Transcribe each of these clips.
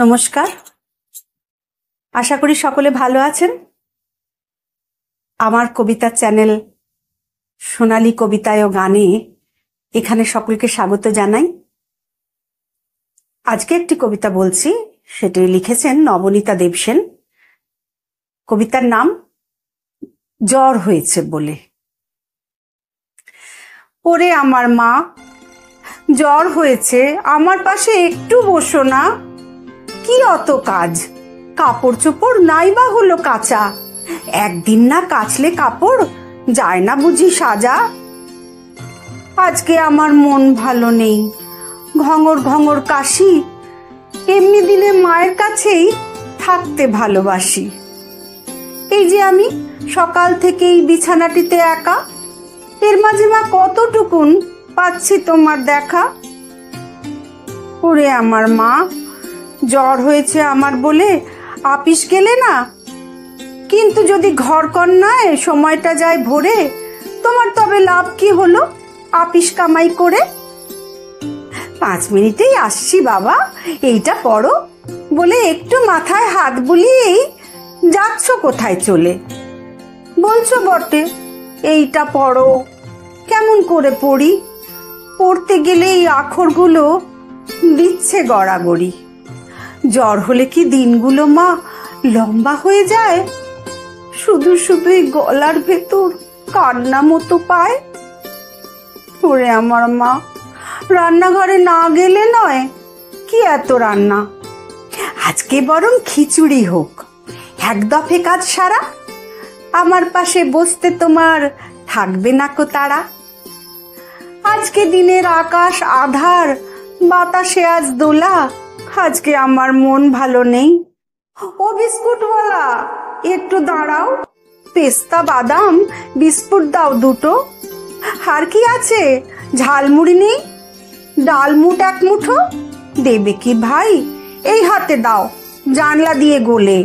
নমস্কার, আশা করি সকলে ভালো আছেন। আমার কবিতার চ্যানেল সোনালী কবিতায় ও গানে এখানে সকলকে স্বাগত জানাই। আজকে একটি কবিতা বলছি, সেটি লিখেছেন নবনীতা দেবসেন। কবিতার নাম জ্বর হয়েছে বলে। ওরে আমার মা, জ্বর হয়েছে, আমার পাশে একটু বসো না। কি অত কাজ, কাপড় চোপড় নাই বা হলো কাঁচা। একদিন না কাচলে কাপড় যায় না বুঝি সাজা। আজকে আমার মন ভালো নেই, ঘঙর ঘঙর কাশি। এমনি দিনে মায়ের কাছেই থাকতে ভালোবাসি। এই যে আমি সকাল থেকেই বিছানাটিতে একা, এর মাঝে মা কতটুকুন পাচ্ছি তোমার দেখা। ওরে আমার মা, জ্বর হয়েছে আমার বলে আপিস গেলে না, কিন্তু যদি ঘর কন্যায় সময়টা যায় ভরে, তোমার তবে লাভ কি হলো আপিস কামাই করে। 5 মিনিটেই আসছি বাবা, এইটা পড়ো বলে একটু মাথায় হাত বুলিয়েই যাচ্ছ কোথায় চলে। বলছো বটে এইটা পড়ো, কেমন করে পড়ি? পড়তে গেলে এই আখরগুলো দিচ্ছে গড়াগড়ি। জ্বর হলে কি দিনগুলো মা লম্বা হয়ে যায়? শুধু শুধুই গলার ভেতর কান্না মতো পায়। ওরে আমার মা, রান্নাঘরে না গেলে নয়, কি এত রান্না। আজকে বরং খিচুড়ি হোক, এক দফে কাজ সারা। আমার পাশে বসতে তোমার থাকবে না কো তারা। আজকে দিনের আকাশ আধার, বাতাসে আজ দোলা। আজকে আমার মন ভালো নেই। ও বিস্কুটওয়ালা, একটু দাঁড়াও, পেস্তা বাদাম বিস্কুট দাও দুটো। আর কি আছে, ঝালমুড়ি নেই? ডালমুট 1 মুঠো দেবে কি ভাই? এই হাতে দাও, জানলা দিয়ে গোলে।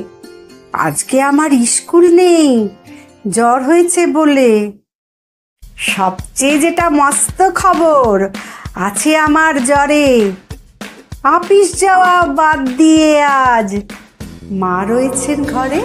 আজকে আমার স্কুল নেই, জ্বর হয়েছে বলে। সবচেয়ে যেটা মস্ত খবর আছে আমার জ্বরে, আপিস যাওয়া বাদ দিয়ে আজ মা রয়েছেন ঘরে।